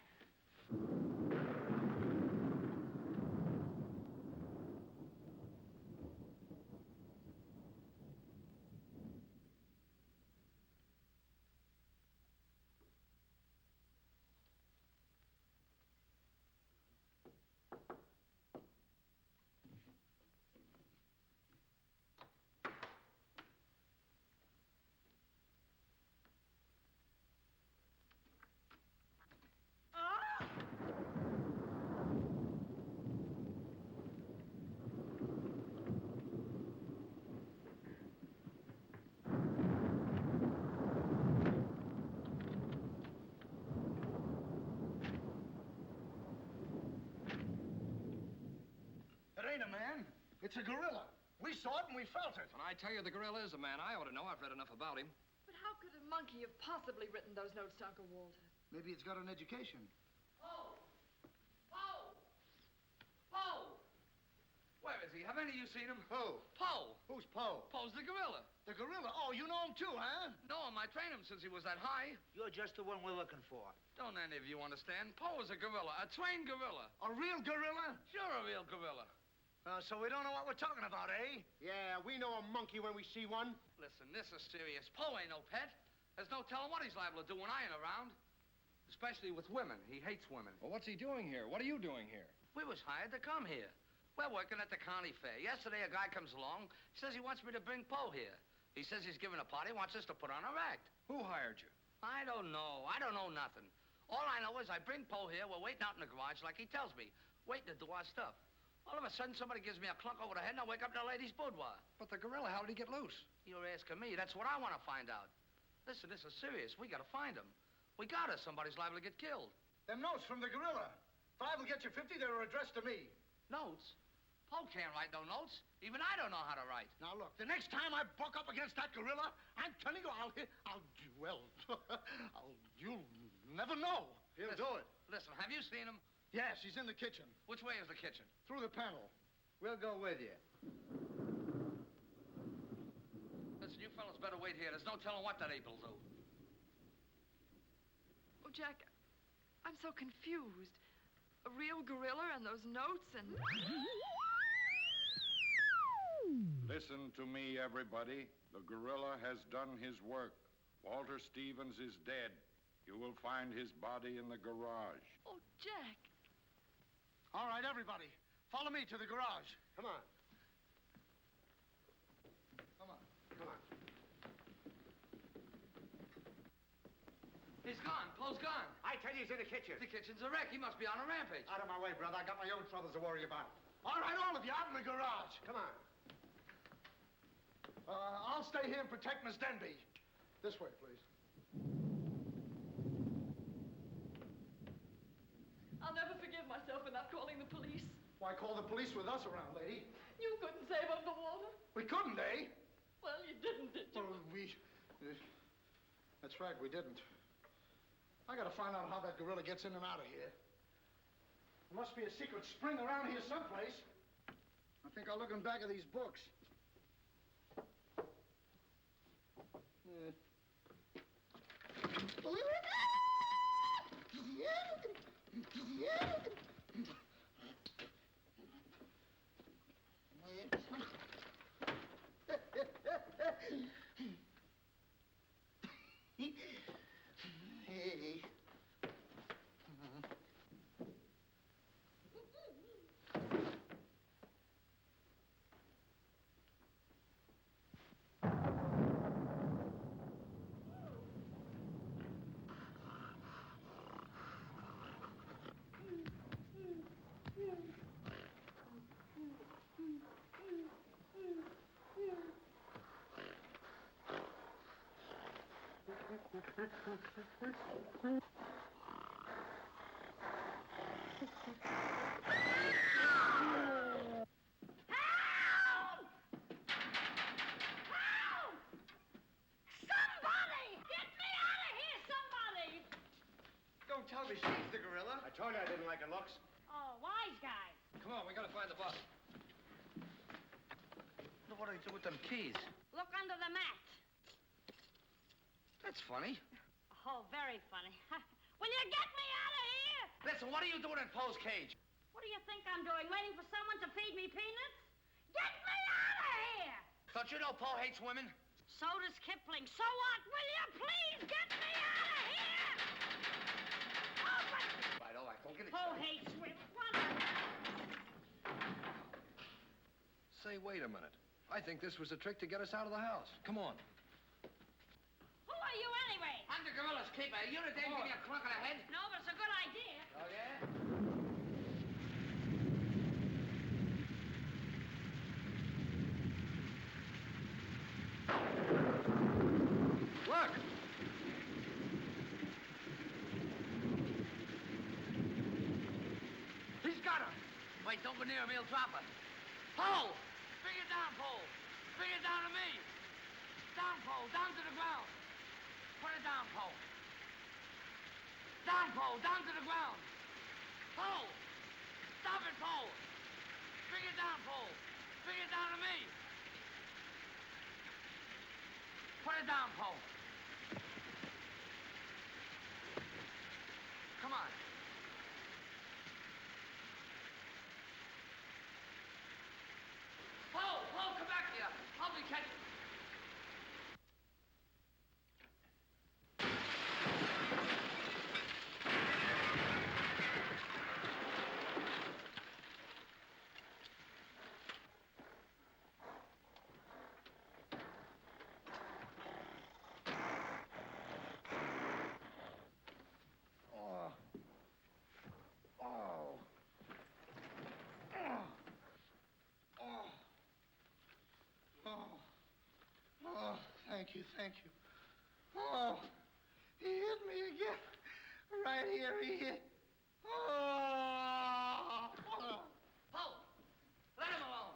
It ain't a man. It's a gorilla. We saw it and we felt it. When I tell you the gorilla is a man, I ought to know. I've read enough about him. But how could a monkey have possibly written those notes to Uncle Walter? Maybe it's got an education. Poe! Poe! Poe! Where is he? Have any of you seen him? Who? Poe! Who's Poe? Poe's the gorilla. The gorilla? Oh, you know him too, huh? No, I trained him since he was that high. You're just the one we're looking for. Don't any of you understand? Poe is a gorilla, a trained gorilla. A real gorilla? Sure, a real gorilla. So we don't know what we're talking about, eh? Yeah, we know a monkey when we see one. Listen, this is serious. Poe ain't no pet. There's no telling what he's liable to do when I ain't around. Especially with women. He hates women. Well, what's he doing here? What are you doing here? We was hired to come here. We're working at the county fair. Yesterday, a guy comes along, says he wants me to bring Poe here. He says he's giving a party, wants us to put on our act. Who hired you? I don't know. I don't know nothing. All I know is I bring Poe here, we're waiting out in the garage like he tells me, waiting to do our stuff. All of a sudden, somebody gives me a clunk over the head, and I wake up in a lady's boudoir. But the gorilla, how did he get loose? You're asking me. That's what I want to find out. Listen, this is serious. We got to find him. We got her. Somebody's liable to get killed. Them notes from the gorilla. 5 will get you 50. They were addressed to me. Notes? Poe can't write no notes. Even I don't know how to write. Now, look, the next time I buck up against that gorilla, I'm telling you, you'll never know. He'll do it. Listen, have you seen him? Yes, he's in the kitchen. Which way is the kitchen? Through the panel. We'll go with you. Listen, you fellas better wait here. There's no telling what that ape will do. Oh, Jack, I'm so confused. A real gorilla and those notes and... Listen to me, everybody. The gorilla has done his work. Walter Stevens is dead. You will find his body in the garage. Oh, Jack. All right, everybody. Follow me to the garage. Come on. Come on. Come on. He's gone. Poe's gone. I tell you, he's in the kitchen. The kitchen's a wreck. He must be on a rampage. Out of my way, brother. I got my own troubles to worry about. All right, all of you, out in the garage. Come on. I'll stay here and protect Miss Denby. This way, please. I'll never forgive myself for not calling the police. Why call the police with us around, lady? You couldn't save up the water. We couldn't, eh? Well, you didn't, did you? Well, that's right, we didn't. I gotta find out how that gorilla gets in and out of here. There must be a secret spring around here someplace. I think I'll look in back of these books. Don't tell me she's the gorilla. I told you I didn't like her looks. Oh, wise guy. Come on, we gotta find the body. What do they do with them keys? Look under the mat. That's funny. Oh, very funny. Will you get me out of here? Listen, what are you doing in Poe's cage? What do you think I'm doing? Waiting for someone to feed me peanuts? Get me out of here! Don't you know Poe hates women? So does Kipling. So what? Will you please get me out of here? All right, don't get it. Poe hates women. What? Say, wait a minute. I think this was a trick to get us out of the house. Come on. Who are you anyway? I'm the gorilla's keeper. You the dame give me a clunk on the head? No, but it's a good idea. Oh, yeah? Look! He's got her. Wait, don't go near him. He'll drop her. Poe! Bring it down, Poe. Bring it down to me. Down, Poe. Down to the ground. Put it down, Poe. Down, Poe. Down to the ground. Poe! Stop it, Poe. Bring it down, Poe. Bring it down to me. Put it down, Poe. Come on. Poe, come back here. Help me catch it. Thank you. Oh, he hit me again. Right here, he hit. Oh. Poe, let him alone.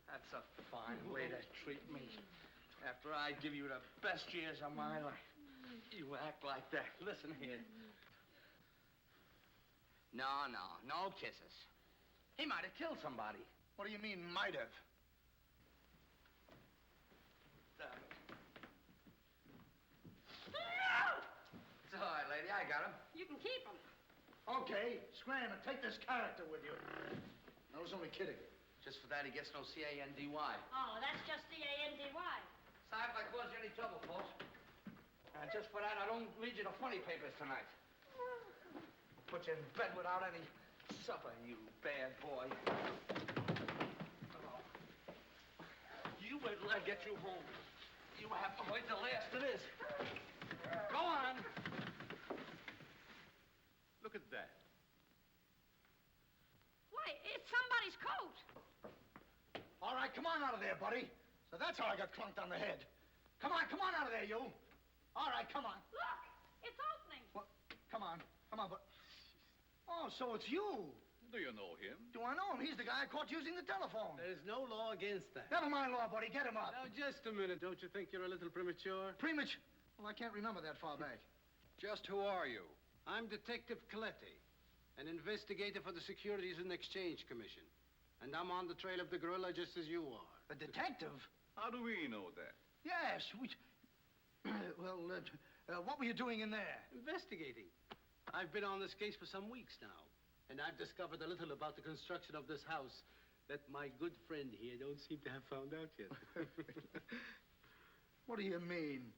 That's a fine way to treat me. After I give you the best years of my life, you act like that. Listen here. No kisses. He might have killed somebody. What do you mean, might have? It's all right, lady. I got him. You can keep him. Okay, scram and take this character with you. I was only kidding. Just for that, he gets no C-A-N-D-Y. Oh, that's just C-A-N-D-Y. Sorry if I caused you any trouble, folks. And just for that, I don't read you the funny papers tonight. Put you in bed without any supper, you bad boy. Oh. You wait till I get you home. You have to wait till after this. Go on. Look at that. Why, it's somebody's coat. All right, come on out of there, buddy. So that's how I got clunked on the head. Come on out of there, you. All right, come on. Look, it's opening. Well, come on, but... Oh, so it's you. Do you know him? Do I know him? He's the guy I caught using the telephone. There's no law against that. Never mind law, buddy. Get him up. Now, just a minute. Don't you think you're a little premature? Premature? Well, I can't remember that far back. Just who are you? I'm Detective Coletti, an investigator for the Securities and Exchange Commission. And I'm on the trail of the gorilla just as you are. A detective? How do we know that? Yes, we... well, what were you doing in there? Investigating. I've been on this case for some weeks now. And I've discovered a little about the construction of this house that my good friend here don't seem to have found out yet. What do you mean?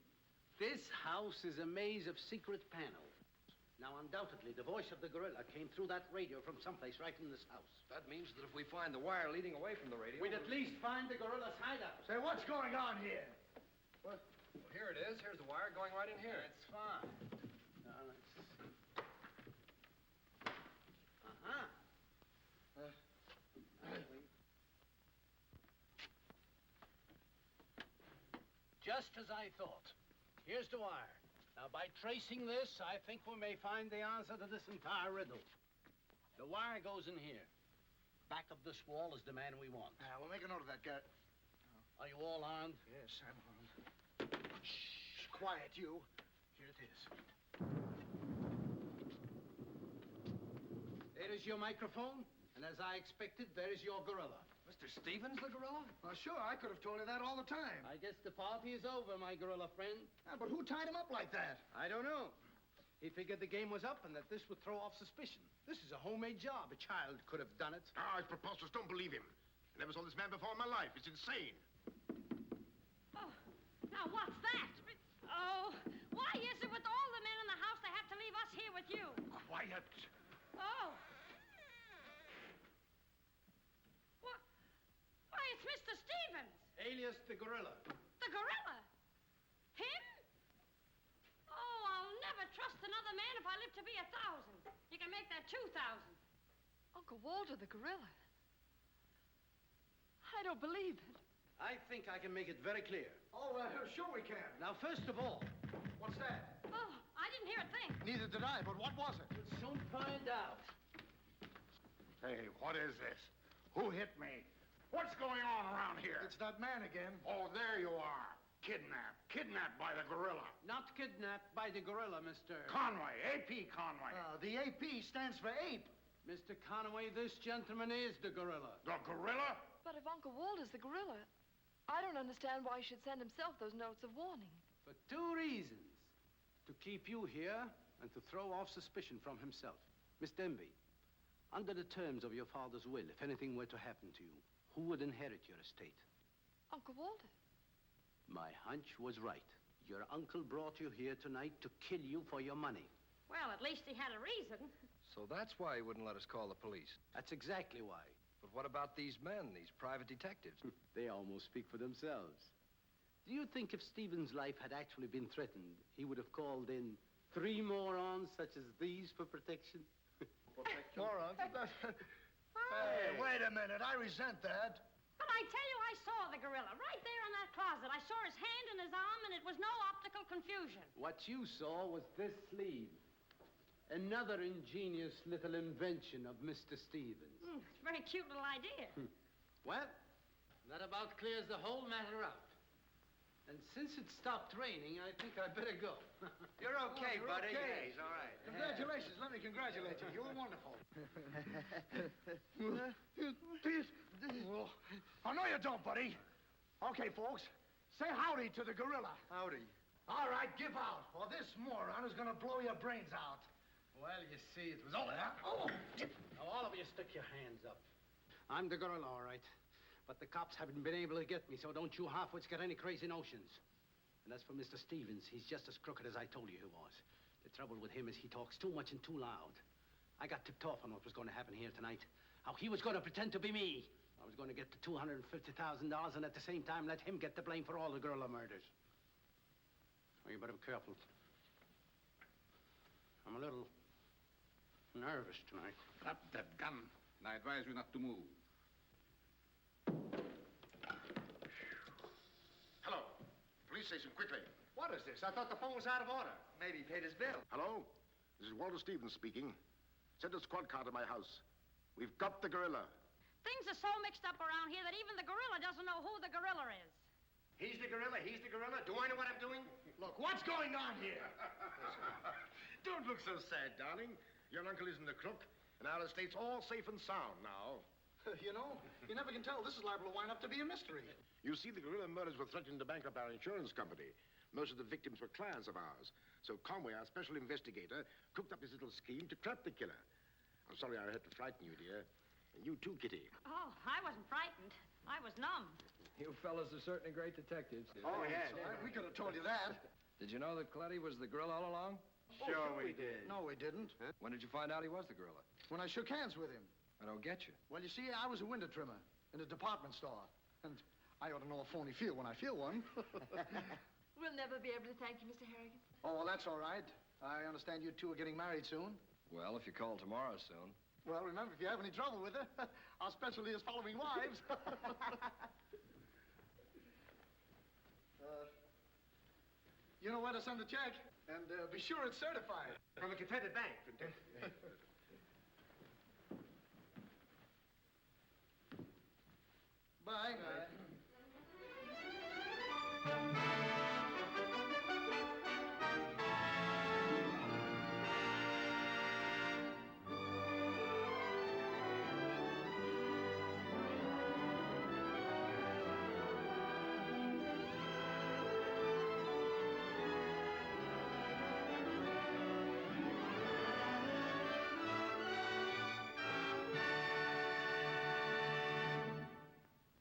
This house is a maze of secret panels. Now, undoubtedly, the voice of the gorilla came through that radio from someplace right in this house. That means that if we find the wire leading away from the radio... We'd at least find the gorilla's hideout. Say, what's going on here? What? Well, here it is. Here's the wire going right in here. That's fine. Now, let's see. Uh-huh. Just as I thought. Here's the wire. Now, by tracing this, I think we may find the answer to this entire riddle. The wire goes in here. Back of this wall is the man we want. We'll make a note of that, Garrett. Are you all armed? Yes, I'm armed. Shh, quiet, you. Here it is. There is your microphone, and as I expected, there is your gorilla. Mr. Stevens, the gorilla? Well, sure, I could have told you that all the time. I guess the party is over, my gorilla friend. But who tied him up like that? I don't know. He figured the game was up and that this would throw off suspicion. This is a homemade job. A child could have done it. Ah, it's preposterous. Don't believe him. I never saw this man before in my life. It's insane. Oh, now what's that? Oh, why is it with all the men in the house they have to leave us here with you? Quiet. Oh. Why, it's Mr. Stevens. Alias the gorilla. The gorilla? Him? Oh, I'll never trust another man if I live to be 1,000. You can make that 2,000. Uncle Walter, the gorilla. I don't believe it. I think I can make it very clear. Oh, sure we can. Now, first of all... What's that? Oh, I didn't hear a thing. Neither did I, but what was it? We'll soon find out. Hey, what is this? Who hit me? What's going on around here? It's that man again. Oh, there you are. Kidnapped. Kidnapped by the gorilla. Not kidnapped by the gorilla, Mr. Conway. AP Conway. The AP stands for ape. Mr. Conway, this gentleman is the gorilla. The gorilla? But if Uncle Walter's the gorilla, I don't understand why he should send himself those notes of warning. For two reasons. To keep you here and to throw off suspicion from himself. Miss Denby, under the terms of your father's will, if anything were to happen to you, who would inherit your estate? Uncle Walter. My hunch was right. Your uncle brought you here tonight to kill you for your money. Well, at least he had a reason. So that's why he wouldn't let us call the police. That's exactly why. But what about these men, these private detectives? They almost speak for themselves. Do you think if Stephen's life had actually been threatened, he would have called in 3 morons such as these for protection? Morons? Hey, wait a minute. I resent that. But I tell you, I saw the gorilla right there in that closet. I saw his hand and his arm, and it was no optical confusion. What you saw was this sleeve. Another ingenious little invention of Mr. Stevens. It's a very cute little idea. Well, that about clears the whole matter up. And since it stopped raining, I think I'd better go. You're okay, you're buddy. okay. Yeah, he's all right. Congratulations. Let me congratulate you. You were wonderful. Oh, no, you don't, buddy. Okay, folks. Say howdy to the gorilla. Howdy. All right, give out, or this moron is going to blow your brains out. Well, you see, it was all that. Oh! Now, all of you stick your hands up. I'm the gorilla, all right. But the cops haven't been able to get me, so don't you half-wits get any crazy notions. And as for Mr. Stevens, he's just as crooked as I told you he was. The trouble with him is he talks too much and too loud. I got tipped off on what was going to happen here tonight. How he was going to pretend to be me. I was going to get the $250,000 and at the same time let him get the blame for all the gorilla murders. Oh, you better be careful. I'm a little nervous tonight. Drop that gun, and I advise you not to move. Hello. Police station, quickly. What is this? I thought the phone was out of order. Maybe he paid his bill. Hello? This is Walter Stevens speaking. Send a squad car to my house. We've got the gorilla. Things are so mixed up around here that even the gorilla doesn't know who the gorilla is. He's the gorilla, he's the gorilla. Do I know what I'm doing? Look, what's going on here? Don't look so sad, darling. Your uncle isn't a crook, and our estate's all safe and sound now. You know, you never can tell. This is liable to wind up to be a mystery. You see, the gorilla murders were threatening to bankrupt our insurance company. Most of the victims were clients of ours. So Conway, our special investigator, cooked up this little scheme to trap the killer. I'm sorry I had to frighten you, dear. And you too, Kitty. Oh, I wasn't frightened. I was numb. You fellas are certainly great detectives. Oh, yes. We could have told you that. Did you know that Cletty was the gorilla all along? Sure we did. No, we didn't. Huh? When did you find out he was the gorilla? When I shook hands with him. I don't get you. Well, you see, I was a window trimmer in a department store. And I ought to know a phony feel when I feel one. We'll never be able to thank you, Mr. Harrigan. Oh, well, that's all right. I understand you two are getting married soon. Well, if you call tomorrow soon. Well, remember, if you have any trouble with her, our specialty is following wives. You know where to send the check, and be sure it's certified. From a contented bank.